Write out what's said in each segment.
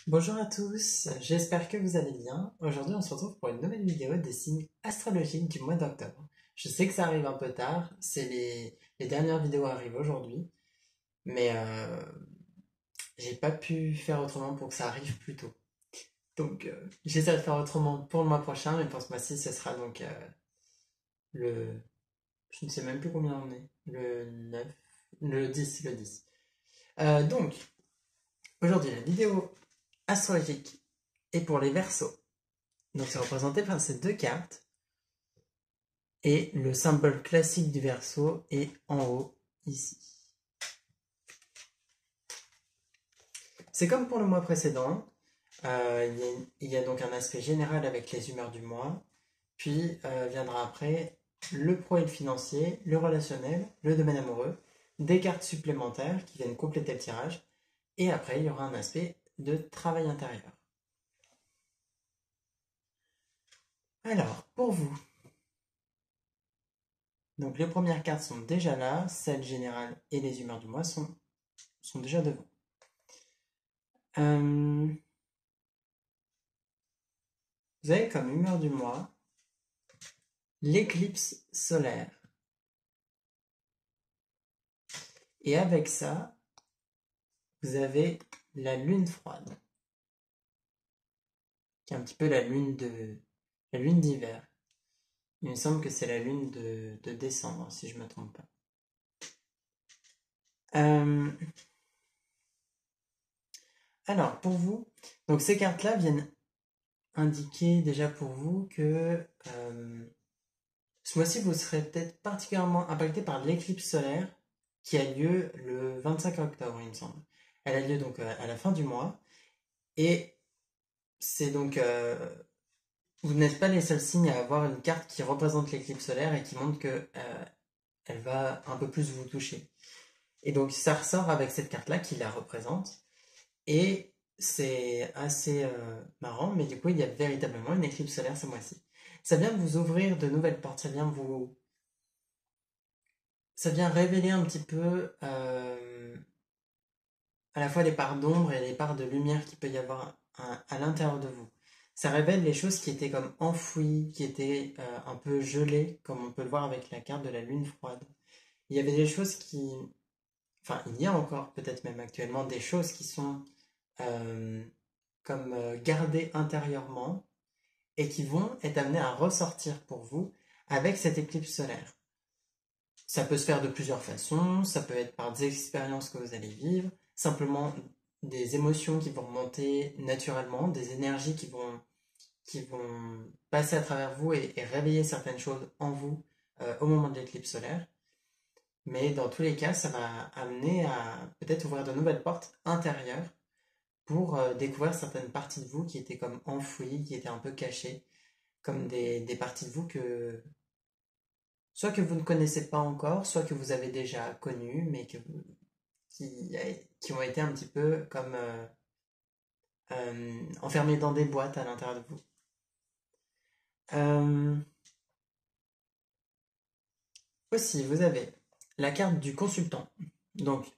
Bonjour à tous, j'espère que vous allez bien. Aujourd'hui, on se retrouve pour une nouvelle vidéo des signes astrologiques du mois d'octobre. Je sais que ça arrive un peu tard, les dernières vidéos arrivent aujourd'hui, mais j'ai pas pu faire autrement pour que ça arrive plus tôt. Donc, j'essaie de faire autrement pour le mois prochain, mais pour ce mois-ci, ce sera donc le... Je ne sais même plus combien on est. Le 9, le 10. Donc, aujourd'hui, la vidéo astrologique est pour les Verseaux. Donc c'est représenté par ces deux cartes. Et le symbole classique du Verseau est en haut, ici. C'est comme pour le mois précédent. Il y a donc un aspect général avec les humeurs du mois. Puis viendra après le pro et le financier, le relationnel, le domaine amoureux, des cartes supplémentaires qui viennent compléter le tirage. Et après, il y aura un aspect de travail intérieur. Alors, pour vous, donc les premières cartes sont déjà là, celles générales et les humeurs du mois sont déjà devant. Vous avez comme humeur du mois l'éclipse solaire. Et avec ça, vous avez la lune froide, qui est un petit peu la lune d'hiver. Il me semble que c'est la lune de décembre, si je ne me trompe pas. Alors, pour vous, donc ces cartes-là viennent indiquer déjà pour vous que ce mois-ci, vous serez peut-être particulièrement impacté par l'éclipse solaire qui a lieu le 25 octobre, il me semble. Elle a lieu donc à la fin du mois. Et c'est donc... vous n'êtes pas les seuls signes à avoir une carte qui représente l'éclipse solaire et qui montre que elle va un peu plus vous toucher. Et donc ça ressort avec cette carte-là qui la représente. Et c'est assez marrant, mais du coup il y a véritablement une éclipse solaire ce mois-ci. Ça vient vous ouvrir de nouvelles portes, ça vient révéler un petit peu à la fois les parts d'ombre et les parts de lumière qu'il peut y avoir à l'intérieur de vous. Ça révèle les choses qui étaient comme enfouies, qui étaient un peu gelées, comme on peut le voir avec la carte de la lune froide. Il y avait des choses qui... Enfin, il y a encore peut-être même actuellement des choses qui sont euh, comme gardées intérieurement et qui vont être amenées à ressortir pour vous avec cette éclipse solaire. Ça peut se faire de plusieurs façons, ça peut être par des expériences que vous allez vivre, simplement des émotions qui vont remonter naturellement, des énergies qui vont passer à travers vous et réveiller certaines choses en vous au moment de l'éclipse solaire. Mais dans tous les cas, ça va amener à peut-être ouvrir de nouvelles portes intérieures pour découvrir certaines parties de vous qui étaient comme enfouies, qui étaient un peu cachées, comme des parties de vous que soit que vous ne connaissez pas encore, soit que vous avez déjà connues, mais qui, qui ont été un petit peu comme enfermées dans des boîtes à l'intérieur de vous. Euh, Aussi, vous avez la carte du consultant. Donc,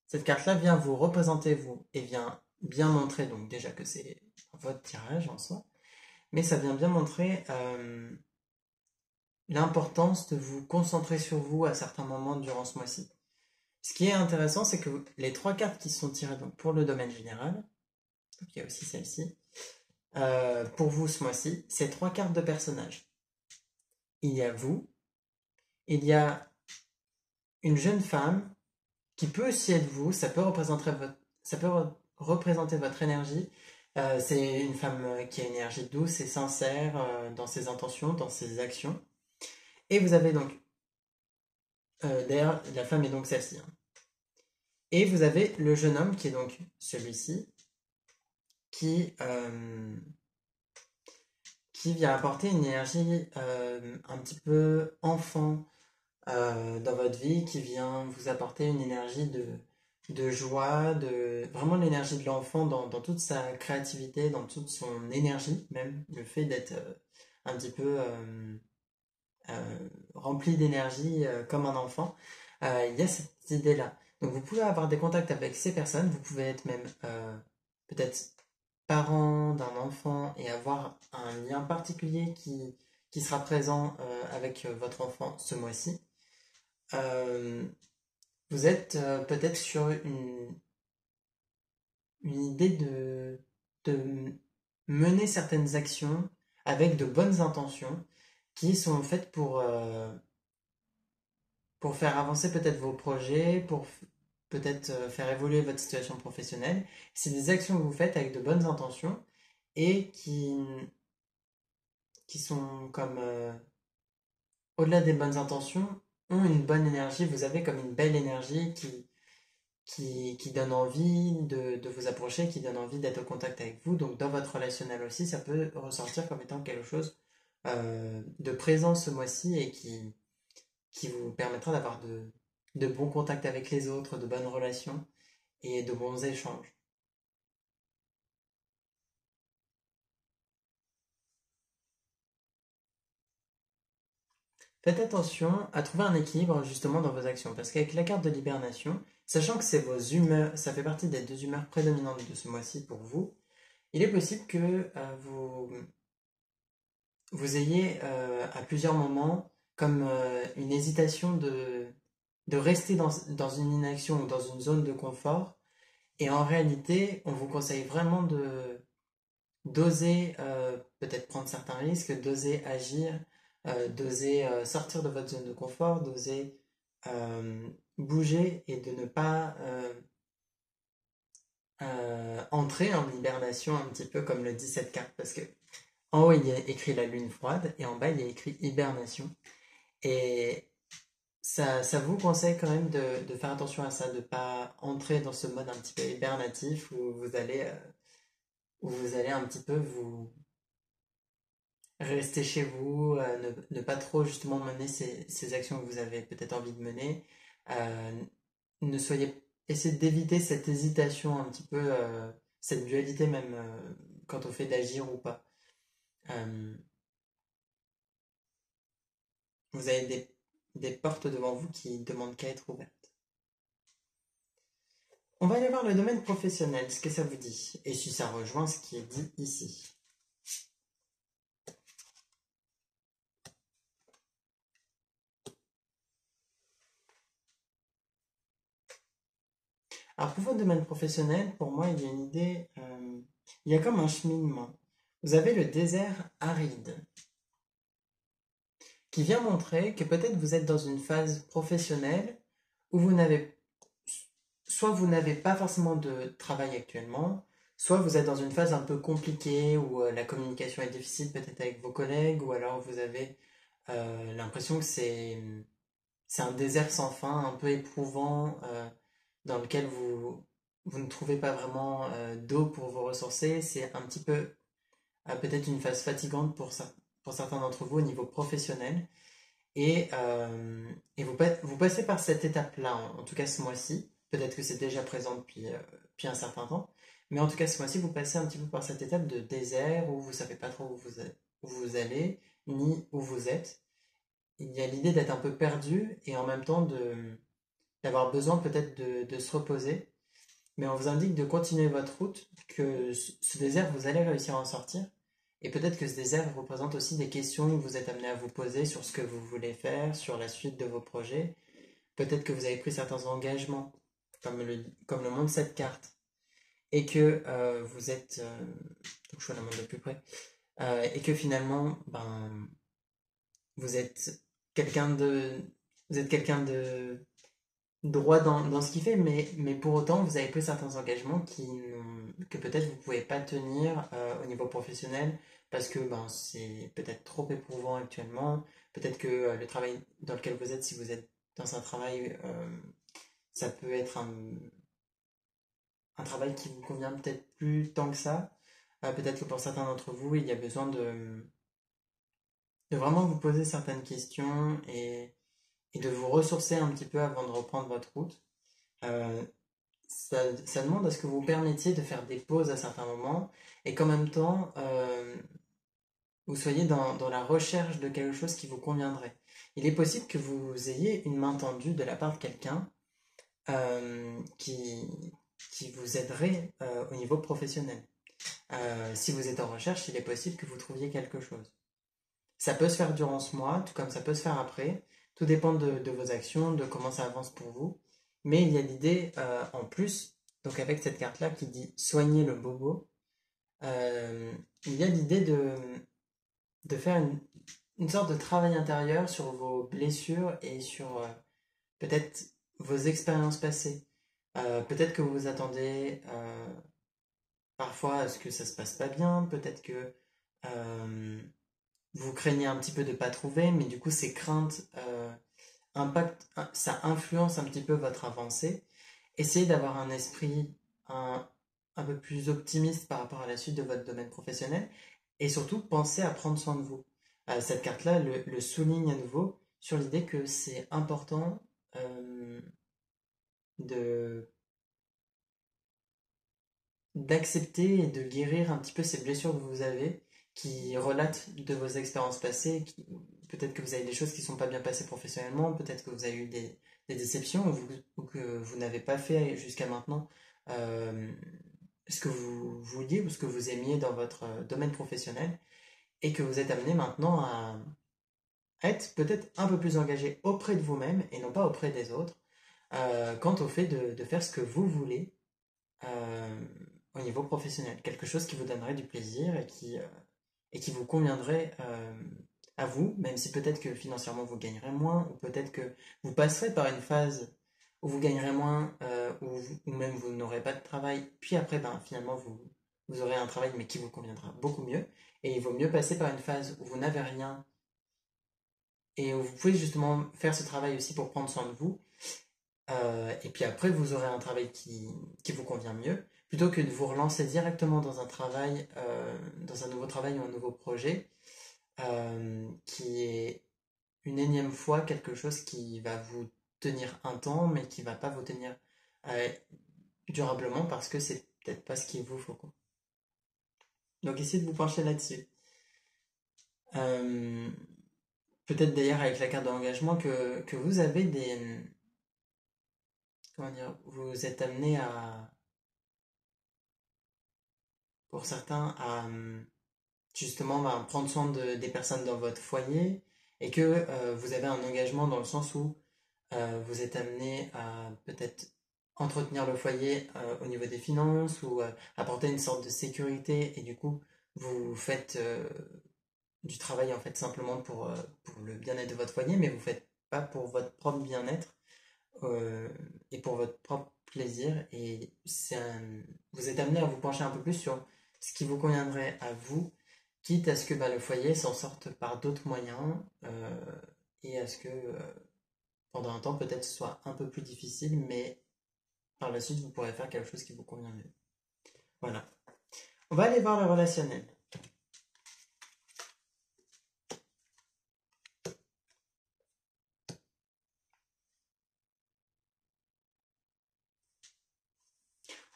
cette carte-là vient vous représenter vous et vient bien montrer, donc déjà que c'est votre tirage en soi, mais ça vient bien montrer l'importance de vous concentrer sur vous à certains moments durant ce mois-ci. Ce qui est intéressant, c'est que les trois cartes qui sont tirées donc, pour le domaine général, donc il y a aussi celle-ci, pour vous ce mois-ci, c'est trois cartes de personnages. Il y a vous, il y a une jeune femme qui peut aussi être vous, ça peut représenter votre énergie. C'est une femme qui a une énergie douce et sincère dans ses intentions, dans ses actions. Et vous avez donc, d'ailleurs, la femme est donc celle-ci, hein. Et vous avez le jeune homme qui est donc celui-ci, qui, euh, qui vient apporter une énergie un petit peu enfant dans votre vie, qui vient vous apporter une énergie de joie, vraiment l'énergie de l'enfant dans toute sa créativité, dans toute son énergie, même le fait d'être un petit peu rempli d'énergie comme un enfant. Il y a cette idée-là. Donc vous pouvez avoir des contacts avec ces personnes, vous pouvez être même peut-être parent d'un enfant et avoir un lien particulier qui sera présent avec votre enfant ce mois-ci, euh, vous êtes peut-être sur une idée de mener certaines actions avec de bonnes intentions qui sont faites pour faire avancer peut-être vos projets, pour peut-être faire évoluer votre situation professionnelle. C'est des actions que vous faites avec de bonnes intentions et qui sont comme, au-delà des bonnes intentions, ont une bonne énergie. Vous avez comme une belle énergie qui donne envie de vous approcher, qui donne envie d'être au contact avec vous. Donc dans votre relationnel aussi, ça peut ressortir comme étant quelque chose de présent ce mois-ci et qui vous permettra d'avoir de bons contacts avec les autres, de bonnes relations et de bons échanges. Faites attention à trouver un équilibre justement dans vos actions, parce qu'avec la carte de l'hibernation, sachant que c'est vos humeurs, ça fait partie des deux humeurs prédominantes de ce mois-ci pour vous, il est possible que vous ayez à plusieurs moments comme une hésitation de rester dans une inaction ou dans une zone de confort. Et en réalité, on vous conseille vraiment d'oser peut-être prendre certains risques, d'oser agir, d'oser sortir de votre zone de confort, d'oser bouger et de ne pas entrer en hibernation un petit peu comme le dit cette carte. Parce que en haut, il y a écrit la lune froide et en bas, il y a écrit hibernation. Et ça vous conseille quand même de faire attention à ça, de ne pas entrer dans ce mode un petit peu hibernatif où vous allez un petit peu vous rester chez vous, ne pas trop justement mener ces actions que vous avez peut-être envie de mener. Euh, ne soyez, essayez d'éviter cette hésitation un petit peu, cette dualité même quant au fait d'agir ou pas. Euh, vous avez des portes devant vous qui demandent qu'à être ouvertes. On va aller voir le domaine professionnel, ce que ça vous dit, et si ça rejoint ce qui est dit ici. Alors pour votre domaine professionnel, pour moi, il y a une idée, il y a comme un cheminement. Vous avez le désert aride, qui vient montrer que peut-être vous êtes dans une phase professionnelle où soit vous n'avez pas forcément de travail actuellement, soit vous êtes dans une phase un peu compliquée où la communication est difficile peut-être avec vos collègues, ou alors vous avez l'impression que c'est un désert sans fin, un peu éprouvant, dans lequel vous ne trouvez pas vraiment d'eau pour vous ressourcer. C'est un petit peu peut-être une phase fatigante pour certains d'entre vous au niveau professionnel. Et vous passez par cette étape-là, en tout cas ce mois-ci. Peut-être que c'est déjà présent depuis un certain temps. Mais en tout cas, ce mois-ci, vous passez un petit peu par cette étape de désert où vous ne savez pas trop où vous allez, ni où vous êtes. Il y a l'idée d'être un peu perdu et en même temps d'avoir besoin peut-être de se reposer. Mais on vous indique de continuer votre route, que ce désert, vous allez réussir à en sortir. Et peut-être que ce désert représente aussi des questions que vous êtes amené à vous poser sur ce que vous voulez faire, sur la suite de vos projets. Peut-être que vous avez pris certains engagements, comme le montre cette carte. Et que vous êtes... donc je vois la montre de plus près. Et que finalement, ben, vous êtes quelqu'un de... Vous êtes quelqu'un de droit dans ce qu'il fait, mais pour autant, vous avez pris certains engagements que peut-être vous ne pouvez pas tenir au niveau professionnel parce que ben, c'est peut-être trop éprouvant actuellement. Peut-être que le travail dans lequel vous êtes, si vous êtes dans un travail, ça peut être un travail qui vous convient peut-être plus tant que ça. Peut-être que pour certains d'entre vous, il y a besoin de vraiment vous poser certaines questions et de vous ressourcer un petit peu avant de reprendre votre route. Euh, ça demande à ce que vous permettiez de faire des pauses à certains moments et qu'en même temps, vous soyez dans la recherche de quelque chose qui vous conviendrait. Il est possible que vous ayez une main tendue de la part de quelqu'un euh, qui, qui vous aiderait au niveau professionnel. Si vous êtes en recherche, il est possible que vous trouviez quelque chose. Ça peut se faire durant ce mois, tout comme ça peut se faire après. Tout dépend de vos actions, de comment ça avance pour vous. Mais il y a l'idée en plus, donc avec cette carte-là qui dit soigner le bobo, euh, il y a l'idée de faire une sorte de travail intérieur sur vos blessures et sur peut-être vos expériences passées. Peut-être que vous vous attendez parfois à ce que ça se passe pas bien, peut-être que euh, vous craignez un petit peu de pas trouver, mais du coup ces craintes ça influence un petit peu votre avancée. Essayez d'avoir un esprit un, un peu plus optimiste par rapport à la suite de votre domaine professionnel et surtout pensez à prendre soin de vous. Cette carte-là le souligne à nouveau sur l'idée que c'est important euh, de d'accepter et de guérir un petit peu ces blessures que vous avez, qui relatent de vos expériences passées. Peut-être que vous avez des choses qui ne sont pas bien passées professionnellement, peut-être que vous avez eu des déceptions ou que vous n'avez pas fait jusqu'à maintenant euh, ce que vous vouliez ou ce que vous aimiez dans votre domaine professionnel et que vous êtes amené maintenant à être peut-être un peu plus engagé auprès de vous-même et non pas auprès des autres quant au fait de faire ce que vous voulez euh, au niveau professionnel. Quelque chose qui vous donnerait du plaisir et qui vous conviendrait à vous, même si peut-être que financièrement vous gagnerez moins, ou peut-être que vous passerez par une phase où vous gagnerez moins, ou même vous n'aurez pas de travail, puis après, ben, finalement, vous aurez un travail mais qui vous conviendra beaucoup mieux. Et il vaut mieux passer par une phase où vous n'avez rien et où vous pouvez justement faire ce travail aussi pour prendre soin de vous et puis après, vous aurez un travail qui vous convient mieux, plutôt que de vous relancer directement dans un travail, dans un nouveau travail ou un nouveau projet, qui est une énième fois quelque chose qui va vous tenir un temps, mais qui va pas vous tenir euh, durablement parce que c'est peut-être pas ce qu'il vous faut, quoi. Donc essayez de vous pencher là-dessus. Euh, Peut-être d'ailleurs avec la carte d'engagement que vous avez comment dire, vous êtes amené à, pour certains, à justement ben, prendre soin des personnes dans votre foyer et que vous avez un engagement dans le sens où vous êtes amené à peut-être entretenir le foyer au niveau des finances ou apporter une sorte de sécurité et du coup vous faites du travail en fait simplement pour le bien-être de votre foyer mais vous faites pas pour votre propre bien-être euh, et pour votre propre plaisir et vous êtes amené à vous pencher un peu plus sur ce qui vous conviendrait à vous quitte à ce que bah, le foyer s'en sorte par d'autres moyens et à ce que pendant un temps peut-être ce soit un peu plus difficile, mais par la suite vous pourrez faire quelque chose qui vous convient mieux. Voilà. On va aller voir le relationnel.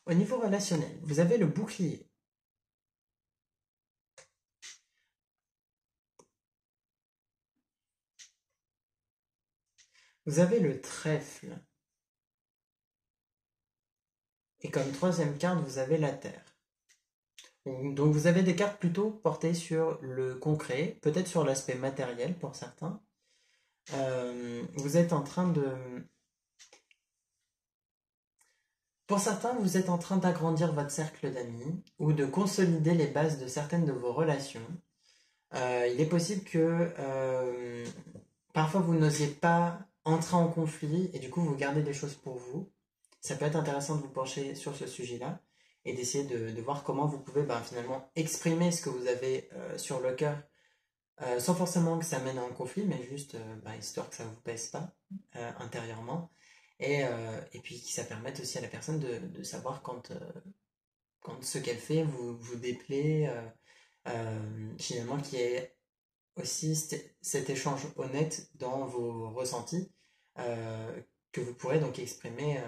Au niveau relationnel, vous avez le bouclier. Vous avez le trèfle. Et comme troisième carte, vous avez la terre. Donc vous avez des cartes plutôt portées sur le concret, peut-être sur l'aspect matériel pour certains. Vous êtes en train de Pour certains, vous êtes en train d'agrandir votre cercle d'amis ou de consolider les bases de certaines de vos relations. Il est possible que parfois vous n'osiez pas entrer en conflit et du coup vous gardez des choses pour vous. Ça peut être intéressant de vous pencher sur ce sujet-là et d'essayer de voir comment vous pouvez ben, finalement exprimer ce que vous avez sur le cœur sans forcément que ça mène à un conflit, mais juste ben, histoire que ça ne vous pèse pas intérieurement. Et puis que ça permette aussi à la personne de savoir quand ce qu'elle fait vous déplaît, finalement qu'il y ait aussi cet échange honnête dans vos ressentis que vous pourrez donc exprimer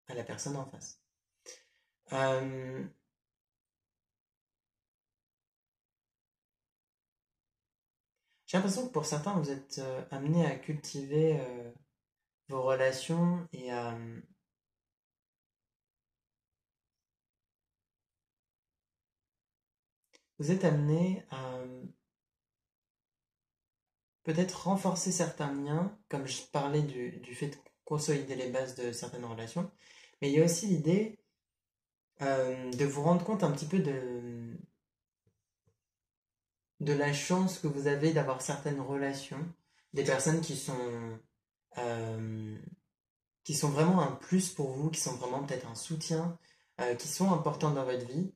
à la personne en face. Euh, j'ai l'impression que pour certains, vous êtes amenés à cultiver vos relations et vous êtes amené à peut-être renforcer certains liens, comme je parlais du fait de consolider les bases de certaines relations, mais il y a aussi l'idée de vous rendre compte un petit peu de la chance que vous avez d'avoir certaines relations, des personnes euh, qui sont vraiment un plus pour vous, qui sont vraiment peut-être un soutien, qui sont importantes dans votre vie.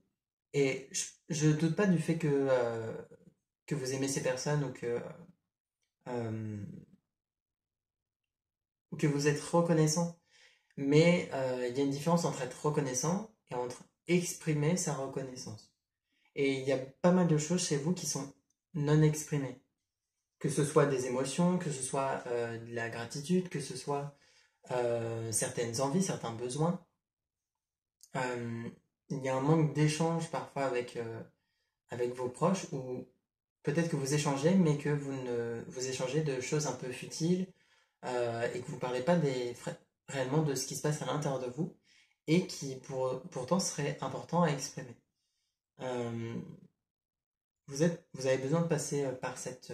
Et je ne doute pas du fait que vous aimez ces personnes euh, ou que vous êtes reconnaissant. Mais il y a une différence entre être reconnaissant et entre exprimer sa reconnaissance. Et il y a pas mal de choses chez vous qui sont non exprimées. Que ce soit des émotions, que ce soit de la gratitude, que ce soit certaines envies, certains besoins. Euh, il y a un manque d'échange parfois avec vos proches ou peut-être que vous échangez, mais que vous échangez de choses un peu futiles et que vous ne parlez pas réellement de ce qui se passe à l'intérieur de vous et qui pourtant serait important à exprimer. Euh, vous avez besoin de passer par cette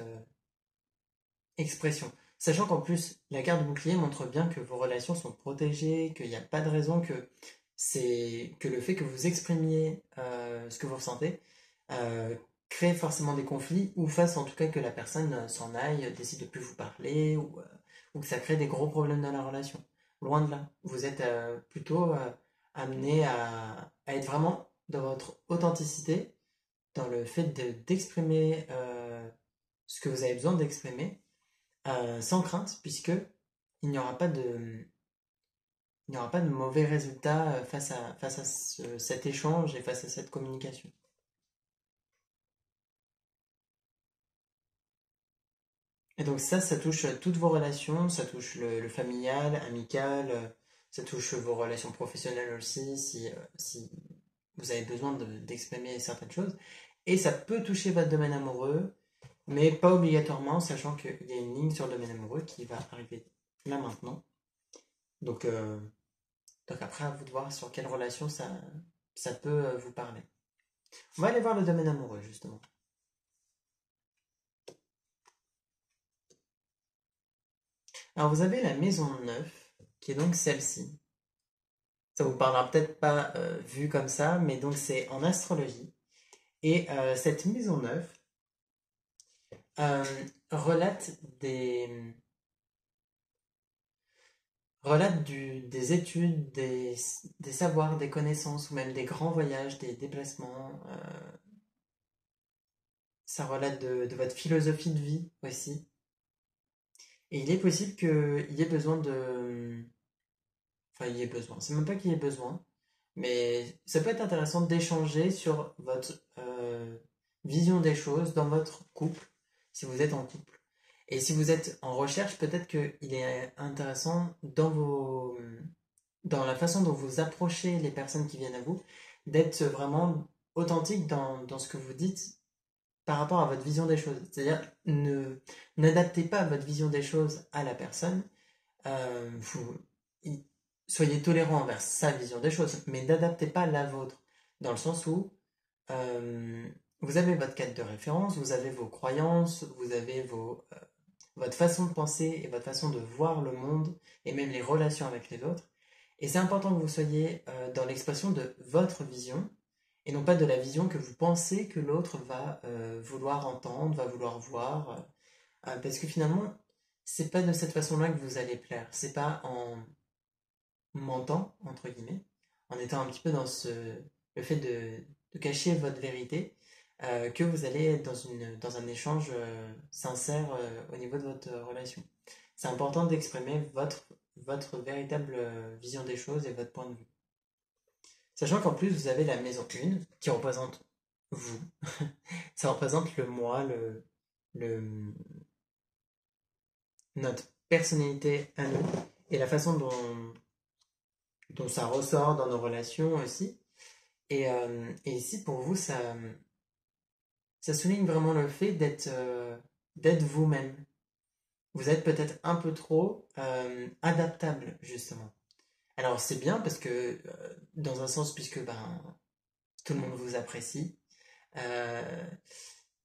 expression. Sachant qu'en plus, la carte de bouclier montre bien que vos relations sont protégées, qu'il n'y a pas de raison que le fait que vous exprimiez ce que vous ressentez euh, crée forcément des conflits ou fasse en tout cas que la personne s'en aille, décide de plus vous parler ou que ça crée des gros problèmes dans la relation. Loin de là. Vous êtes plutôt amené à être vraiment dans votre authenticité, dans le fait d'exprimer ce que vous avez besoin d'exprimer sans crainte, puisque il n'y aura pas il n'y aura pas de mauvais résultats face à cet échange et face à cette communication. Et donc ça touche toutes vos relations, ça touche le familial, amical, ça touche vos relations professionnelles aussi, si vous avez besoin d'exprimer certaines choses. Et ça peut toucher votre domaine amoureux, mais pas obligatoirement, sachant qu'il y a une ligne sur le domaine amoureux qui va arriver là maintenant. Donc, euh, Donc après, à vous de voir sur quelle relation ça peut vous parler. On va aller voir le domaine amoureux, justement. Alors vous avez la maison 9, qui est donc celle-ci. Ça vous parlera peut-être pas vu comme ça, mais donc c'est en astrologie. Et cette maison 9 euh, relate des études, des savoirs, des connaissances, ou même des grands voyages, des déplacements. Ça relate de votre philosophie de vie aussi. Et il est possible qu'il y ait besoin de... Enfin, il y ait besoin. C'est même pas qu'il y ait besoin, mais ça peut être intéressant d'échanger sur votre vision des choses dans votre couple, si vous êtes en couple. Et si vous êtes en recherche, peut-être qu'il est intéressant dans la façon dont vous approchez les personnes qui viennent à vous, d'être vraiment authentique dans ce que vous dites par rapport à votre vision des choses. C'est-à-dire, n'adaptez pas votre vision des choses à la personne. Vous, soyez tolérant envers sa vision des choses, mais n'adaptez pas la vôtre. Dans le sens où euh, vous avez votre cadre de référence, vous avez vos croyances, vous avez votre façon de penser et votre façon de voir le monde et même les relations avec les autres. Et c'est important que vous soyez dans l'expression de votre vision et non pas de la vision que vous pensez que l'autre va vouloir entendre, va vouloir voir. Parce que finalement, c'est pas de cette façon-là que vous allez plaire. C'est pas en mentant, entre guillemets, en étant un petit peu le fait de cacher votre vérité, que vous allez être dans un échange sincère au niveau de votre relation. C'est important d'exprimer votre véritable vision des choses et votre point de vue. Sachant qu'en plus, vous avez la maison 1 qui représente vous. Ça représente le moi, le, notre personnalité à nous et la façon dont ça ressort dans nos relations aussi. Et ici, pour vous, ça souligne vraiment le fait d'être vous-même. Vous êtes peut-être un peu trop adaptable, justement. Alors, c'est bien parce que, dans un sens, puisque ben, tout le monde vous apprécie, Euh,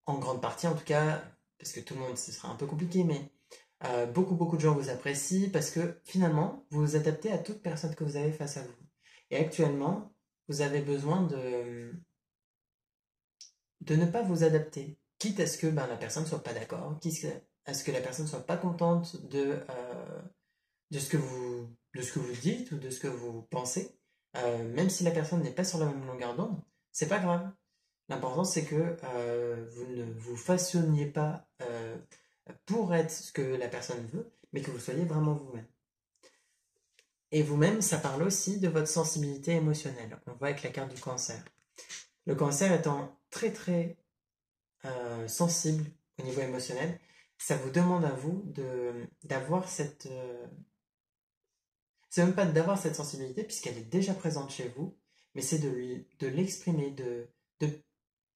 en grande partie en tout cas, parce que tout le monde, ce sera un peu compliqué, mais beaucoup de gens vous apprécient parce que finalement, vous vous adaptez à toute personne que vous avez face à vous. Et actuellement, vous avez besoin de ne pas vous adapter, quitte à ce que ben, la personne ne soit pas d'accord, quitte à ce que la personne ne soit pas contente de de ce que vous dites ou de ce que vous pensez. Même si la personne n'est pas sur la même longueur d'onde, c'est pas grave. L'important, c'est que vous ne vous façonniez pas pour être ce que la personne veut, mais que vous soyez vraiment vous-même. Et vous-même, ça parle aussi de votre sensibilité émotionnelle. On voit avec la carte du cancer. Le cancer étant très sensible au niveau émotionnel, ça vous demande à vous d'avoir cette... c'est même pas d'avoir cette sensibilité, puisqu'elle est déjà présente chez vous, mais c'est de l'exprimer, de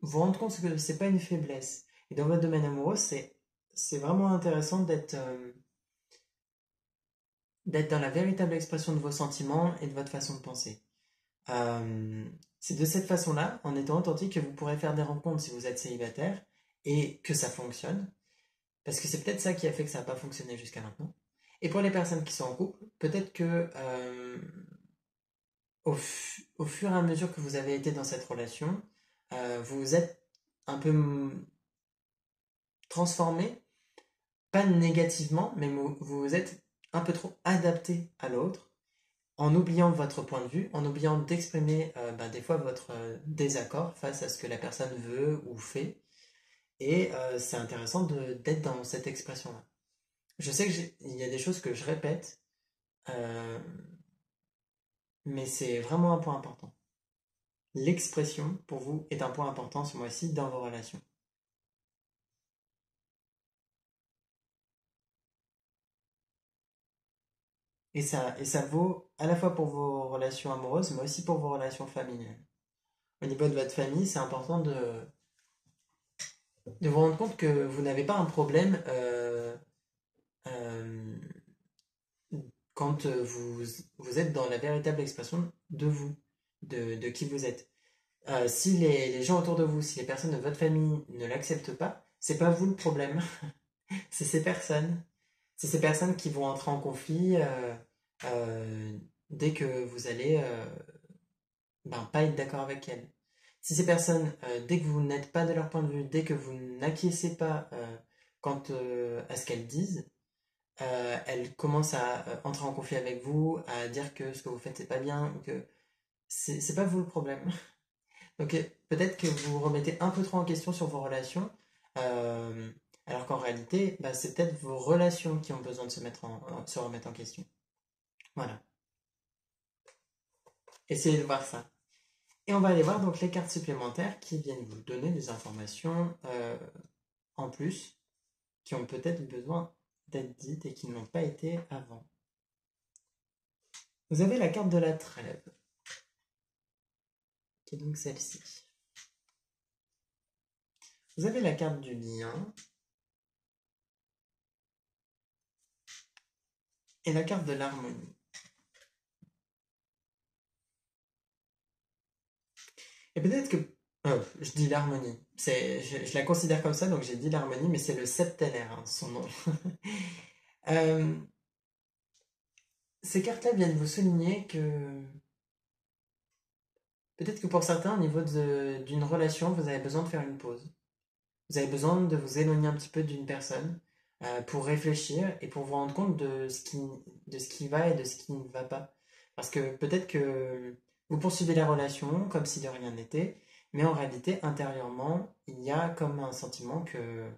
vous rendre compte que c'est pas une faiblesse. Et dans votre domaine amoureux, c'est vraiment intéressant d'être dans la véritable expression de vos sentiments et de votre façon de penser. Euh, c'est de cette façon-là, en étant authentique, que vous pourrez faire des rencontres si vous êtes célibataire et que ça fonctionne. Parce que c'est peut-être ça qui a fait que ça n'a pas fonctionné jusqu'à maintenant. Et pour les personnes qui sont en couple, peut-être que au fur et à mesure que vous avez été dans cette relation, vous êtes un peu transformé, pas négativement, mais vous vous êtes un peu trop adapté à l'autre, en oubliant votre point de vue, en oubliant d'exprimer ben, des fois votre désaccord face à ce que la personne veut ou fait. Et c'est intéressant d'être dans cette expression-là. Je sais qu'il y a des choses que je répète, euh, mais c'est vraiment un point important. L'expression, pour vous, est un point important ce mois-ci dans vos relations. Et ça vaut à la fois pour vos relations amoureuses, mais aussi pour vos relations familiales. Au niveau de votre famille, c'est important de vous rendre compte que vous n'avez pas un problème euh, quand vous êtes dans la véritable expression de vous, de qui vous êtes. Si les gens autour de vous, si les personnes de votre famille ne l'acceptent pas, c'est pas vous le problème, c'est ces personnes. C'est ces personnes qui vont entrer en conflit dès que vous allez ben, pas être d'accord avec elles. Si ces personnes, dès que vous n'êtes pas de leur point de vue, dès que vous n'acquiescez pas à ce qu'elles disent, elles commencent à entrer en conflit avec vous, à dire que ce que vous faites c'est pas bien, ou que c'est pas vous le problème. Donc peut-être que vous remettez un peu trop en question sur vos relations, euh, alors qu'en réalité, bah, c'est peut-être vos relations qui ont besoin de se remettre en question. Voilà. Essayez de voir ça. Et on va aller voir donc les cartes supplémentaires qui viennent vous donner des informations en plus, qui ont peut-être besoin d'être dites et qui n'ont pas été avant. Vous avez la carte de la trêve, qui est donc celle-ci. Vous avez la carte du lien et la carte de l'harmonie. Et peut-être que... je dis l'harmonie. Je la considère comme ça, donc j'ai dit l'harmonie, mais c'est le septenaire, hein, son nom. Euh, ces cartes-là viennent vous souligner que peut-être que pour certains, au niveau d'une relation, vous avez besoin de faire une pause. Vous avez besoin de vous éloigner un petit peu d'une personne pour réfléchir et pour vous rendre compte de ce qui va et de ce qui ne va pas. Parce que peut-être que vous poursuivez la relation comme si de rien n'était, mais en réalité, intérieurement, il y a comme un sentiment que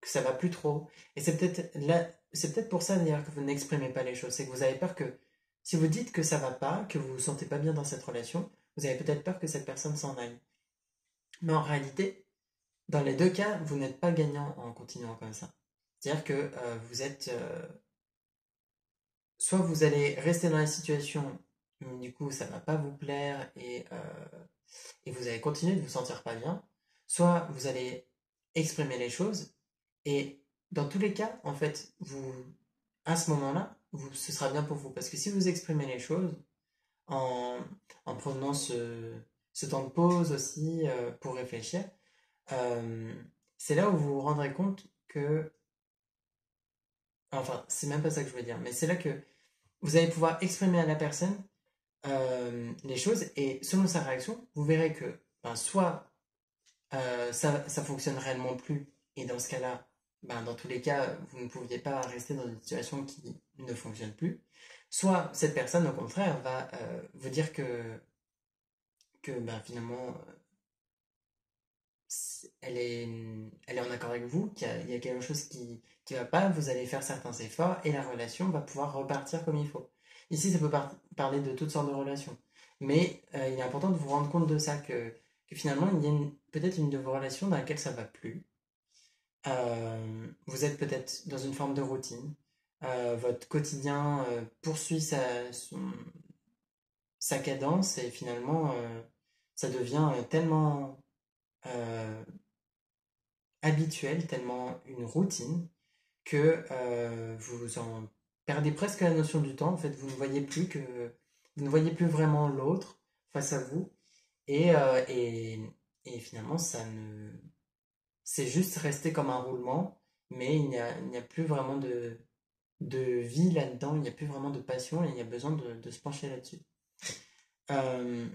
ça va plus trop. Et c'est peut-être pour ça d'ailleurs que vous n'exprimez pas les choses. C'est que vous avez peur que, si vous dites que ça va pas, que vous vous sentez pas bien dans cette relation, vous avez peut-être peur que cette personne s'en aille. Mais en réalité, dans les deux cas, vous n'êtes pas gagnant en continuant comme ça. C'est-à-dire que vous êtes... soit vous allez rester dans la situation, mais du coup ça va pas vous plaire et vous allez continuer de vous sentir pas bien, soit vous allez exprimer les choses et dans tous les cas, en fait, à ce moment-là, ce sera bien pour vous. Parce que si vous exprimez les choses en, en prenant ce temps de pause aussi pour réfléchir, euh, c'est là où vous vous rendrez compte que, enfin, c'est même pas ça que je veux dire, mais c'est là que vous allez pouvoir exprimer à la personne les choses et selon sa réaction, vous verrez que ben, soit ça fonctionne réellement plus et dans ce cas-là, ben, dans tous les cas, vous ne pouviez pas rester dans une situation qui ne fonctionne plus. Soit cette personne, au contraire, va vous dire que ben, finalement, elle est en accord avec vous, qu'il y a quelque chose qui va pas, vous allez faire certains efforts et la relation va pouvoir repartir comme il faut. Ici, ça peut parler de toutes sortes de relations. Mais il est important de vous rendre compte de ça, que finalement, il y a peut-être une de vos relations dans laquelle ça va plus. Vous êtes peut-être dans une forme de routine. Votre quotidien poursuit sa cadence et finalement, ça devient tellement euh, habituel, tellement une routine, que vous en perdez presque la notion du temps. En fait, vous ne voyez plus vraiment l'autre face à vous. Et, euh, et, et finalement, c'est juste resté comme un roulement, mais il n'y a plus vraiment de vie là-dedans, il n'y a plus vraiment de passion et il y a besoin de se pencher là-dessus. Euh,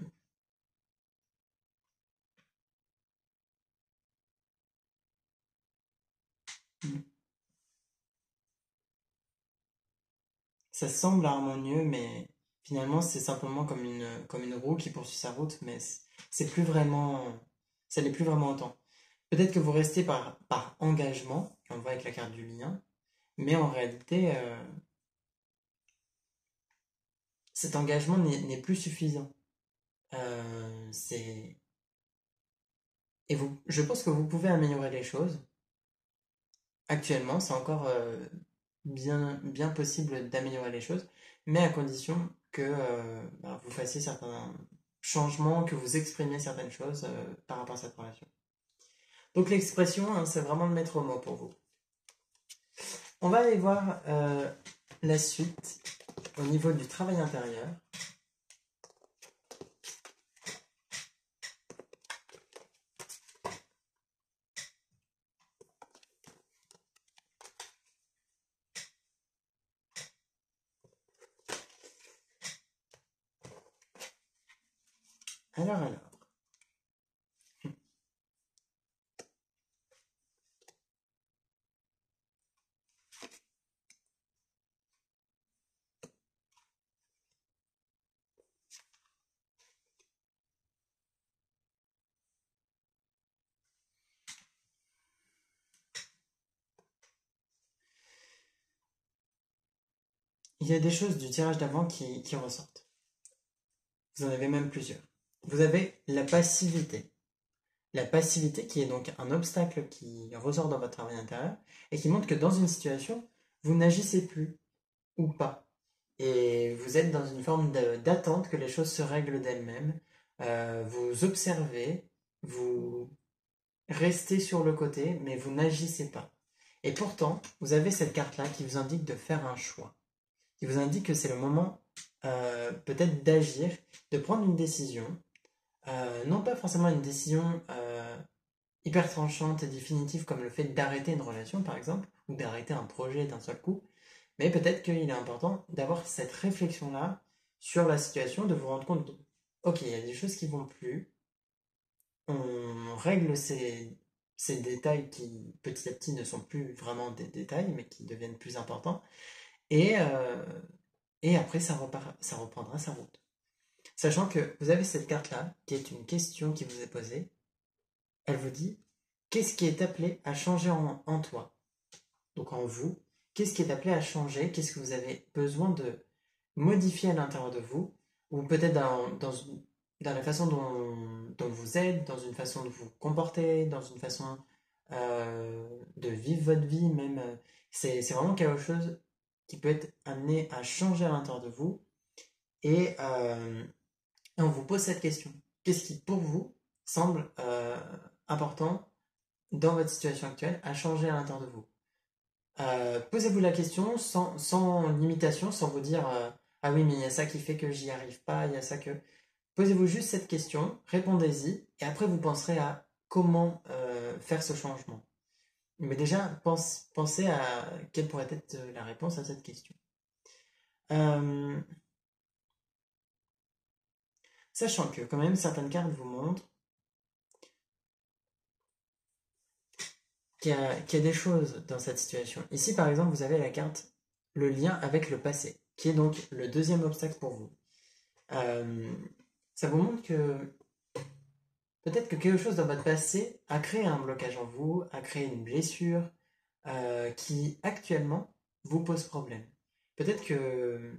Ça semble harmonieux, mais finalement, c'est simplement comme une roue qui poursuit sa route, mais c'est plus vraiment, ça n'est plus vraiment autant. Peut-être que vous restez par engagement, on le voit avec la carte du lien, mais en réalité, cet engagement n'est plus suffisant. C'est... Et je pense que vous pouvez améliorer les choses. Actuellement, c'est encore bien possible d'améliorer les choses, mais à condition que ben, vous fassiez certains changements, que vous exprimiez certaines choses par rapport à cette relation. Donc l'expression, hein, c'est vraiment le maître mot pour vous. On va aller voir la suite au niveau du travail intérieur. Alors. Il y a des choses du tirage d'avant qui ressortent. Vous en avez même plusieurs. Vous avez la passivité. La passivité qui est donc un obstacle qui ressort dans votre travail intérieur et qui montre que dans une situation, vous n'agissez plus ou pas. Et vous êtes dans une forme d'attente que les choses se règlent d'elles-mêmes. Vous observez, vous restez sur le côté, mais vous n'agissez pas. Et pourtant, vous avez cette carte-là qui vous indique de faire un choix, qui vous indique que c'est le moment peut-être d'agir, de prendre une décision. Non pas forcément une décision hyper tranchante et définitive comme le fait d'arrêter une relation par exemple, ou d'arrêter un projet d'un seul coup, mais peut-être qu'il est important d'avoir cette réflexion-là sur la situation, de vous rendre compte, ok, il y a des choses qui vont plus, on règle ces détails qui petit à petit ne sont plus vraiment des détails, mais qui deviennent plus importants, et, euh, et après ça reprendra sa route. Sachant que vous avez cette carte-là, qui est une question qui vous est posée, elle vous dit, qu'est-ce qui est appelé à changer en toi? Donc en vous, qu'est-ce qui est appelé à changer? Qu'est-ce que vous avez besoin de modifier à l'intérieur de vous? Ou peut-être dans la façon dont vous êtes, dans une façon de vous comporter, dans une façon de vivre votre vie même. C'est vraiment quelque chose qui peut être amené à changer à l'intérieur de vous. Et, euh, et on vous pose cette question. Qu'est-ce qui, pour vous, semble important dans votre situation actuelle à changer à l'intérieur de vous? Posez-vous la question sans limitation, sans vous dire ah oui, mais il y a ça qui fait que j'y arrive pas, il y a ça que. Posez-vous juste cette question, répondez-y, et après vous penserez à comment faire ce changement. Mais déjà, pensez à quelle pourrait être la réponse à cette question. Euh, Sachant que quand même certaines cartes vous montrent qu'il y a des choses dans cette situation. Ici, par exemple, vous avez la carte le lien avec le passé, qui est donc le deuxième obstacle pour vous. Euh, Ça vous montre que peut-être que quelque chose dans votre passé a créé un blocage en vous, a créé une blessure qui actuellement vous pose problème. Peut-être que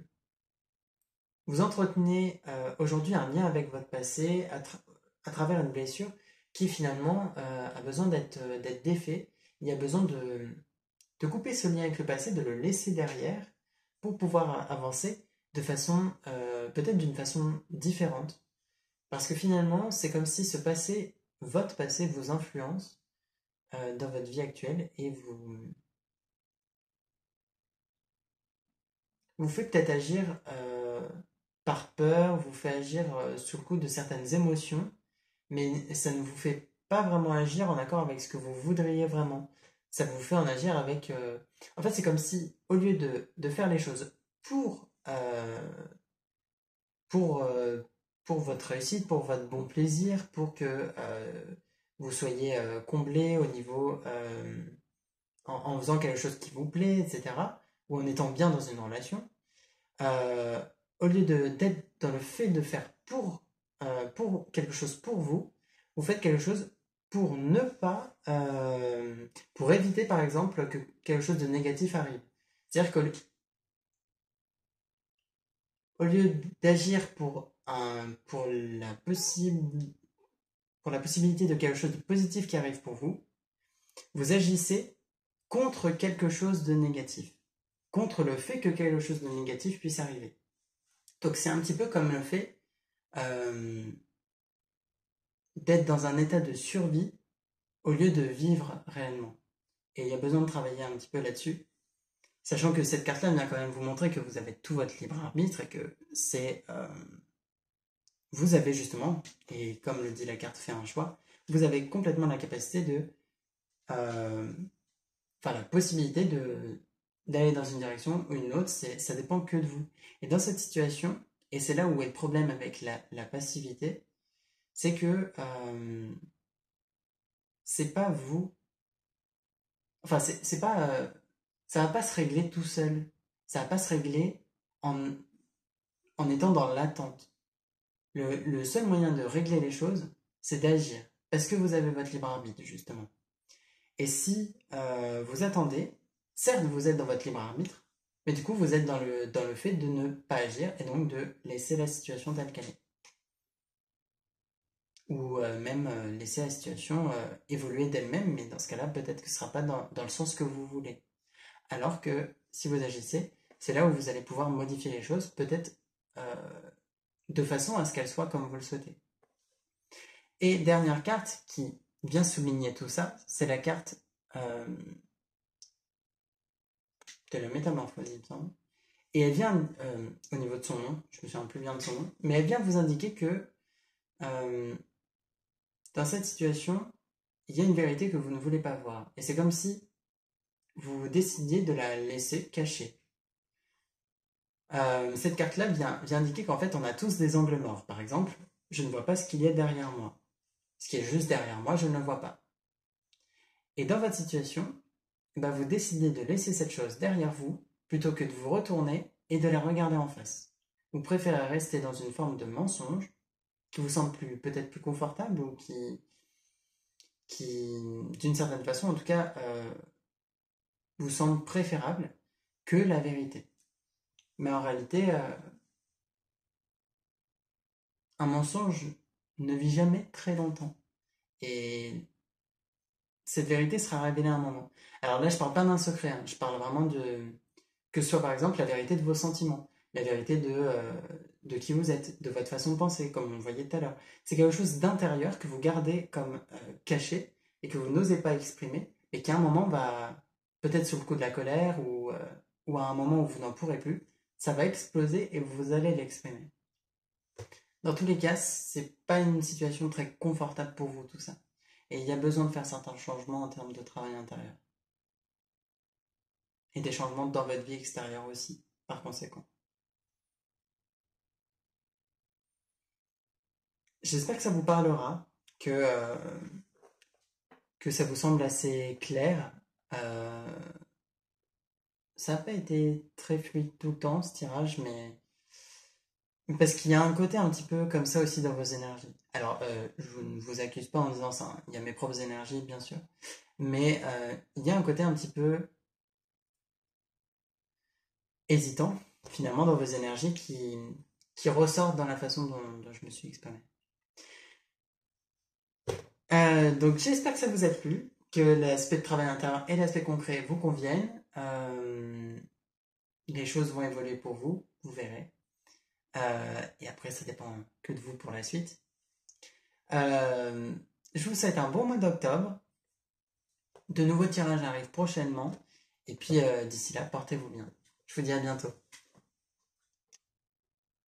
vous entretenez aujourd'hui un lien avec votre passé à travers une blessure qui finalement a besoin d'être défait. Il y a besoin de couper ce lien avec le passé, de le laisser derrière pour pouvoir avancer de façon, peut-être d'une façon différente. Parce que finalement, c'est comme si ce passé, votre passé vous influence dans votre vie actuelle et vous fait peut-être agir par peur, vous fait agir sous le coup de certaines émotions, mais ça ne vous fait pas vraiment agir en accord avec ce que vous voudriez vraiment. Ça vous fait en agir avec... En fait, c'est comme si, au lieu de faire les choses pour, pour, euh, pour votre réussite, pour votre bon plaisir, pour que vous soyez comblé au niveau... en faisant quelque chose qui vous plaît, etc., ou en étant bien dans une relation, euh, au lieu d'être dans le fait de faire pour quelque chose pour vous, vous faites quelque chose pour ne pas, pour éviter par exemple que quelque chose de négatif arrive. C'est-à-dire qu'au lieu d'agir pour la possibilité de quelque chose de positif qui arrive pour vous, vous agissez contre quelque chose de négatif, contre le fait que quelque chose de négatif puisse arriver. Donc c'est un petit peu comme le fait euh, d'être dans un état de survie au lieu de vivre réellement. Et il y a besoin de travailler un petit peu là-dessus, sachant que cette carte-là vient quand même vous montrer que vous avez tout votre libre arbitre et que vous avez justement, et comme le dit la carte fait un choix, vous avez complètement la capacité euh, la possibilité d'aller dans une direction ou une autre, ça dépend que de vous. Et dans cette situation, et c'est là où est le problème avec la passivité, c'est que c'est pas vous, enfin c'est pas, ça va pas se régler tout seul, ça va pas se régler en, en étant dans l'attente. Le seul moyen de régler les choses, c'est d'agir, parce que vous avez votre libre arbitre justement. Et si vous attendez, certes vous êtes dans votre libre arbitre, mais du coup vous êtes dans le fait de ne pas agir et donc de laisser la situation telle qu'elle est. Ou même laisser la situation évoluer d'elle-même, mais dans ce cas-là, peut-être que ce ne sera pas dans le sens que vous voulez. Alors que si vous agissez, c'est là où vous allez pouvoir modifier les choses, peut-être euh, de façon à ce qu'elles soient comme vous le souhaitez. Et dernière carte qui vient souligner tout ça, c'est la carte euh, de la métamorphose, il me semble. Et elle vient, au niveau de son nom, je me souviens plus bien de son nom, mais elle vient vous indiquer que euh, dans cette situation, il y a une vérité que vous ne voulez pas voir. Et c'est comme si vous décidiez de la laisser cachée. Cette carte-là vient indiquer qu'en fait, on a tous des angles morts. Par exemple, je ne vois pas ce qu'il y a derrière moi. Ce qui est juste derrière moi, je ne le vois pas. Et dans votre situation, bah, vous décidez de laisser cette chose derrière vous plutôt que de vous retourner et de la regarder en face. Vous préférez rester dans une forme de mensonge qui vous semble peut-être plus confortable ou qui d'une certaine façon, en tout cas, vous semble préférable que la vérité. Mais en réalité, un mensonge ne vit jamais très longtemps. Et cette vérité sera révélée à un moment. Alors là, je parle pas d'un secret, hein, je parle vraiment que ce soit par exemple la vérité de vos sentiments, la vérité de qui vous êtes, de votre façon de penser, comme on le voyait tout à l'heure. C'est quelque chose d'intérieur que vous gardez comme caché et que vous n'osez pas exprimer, et qui à un moment va, peut-être sous le coup de la colère ou à un moment où vous n'en pourrez plus, ça va exploser et vous allez l'exprimer. Dans tous les cas, c'est pas une situation très confortable pour vous tout ça. Et il y a besoin de faire certains changements en termes de travail intérieur. Et des changements dans votre vie extérieure aussi, par conséquent. J'espère que ça vous parlera, que ça vous semble assez clair. Euh, Ça n'a pas été très fluide tout le temps, ce tirage, mais parce qu'il y a un côté un petit peu comme ça aussi dans vos énergies. Alors, je ne vous accuse pas en disant ça, hein. Il y a mes propres énergies, bien sûr. Mais il y a un côté un petit peu hésitant, finalement, dans vos énergies qui ressortent dans la façon dont je me suis exprimé. Donc, j'espère que ça vous a plu, que l'aspect de travail intérieur et l'aspect concret vous conviennent. Les choses vont évoluer pour vous, vous verrez. Et après, ça dépend que de vous pour la suite. Euh, je vous souhaite un bon mois d'octobre. De nouveaux tirages arrivent prochainement. Et puis d'ici là, portez-vous bien. Je vous dis à bientôt.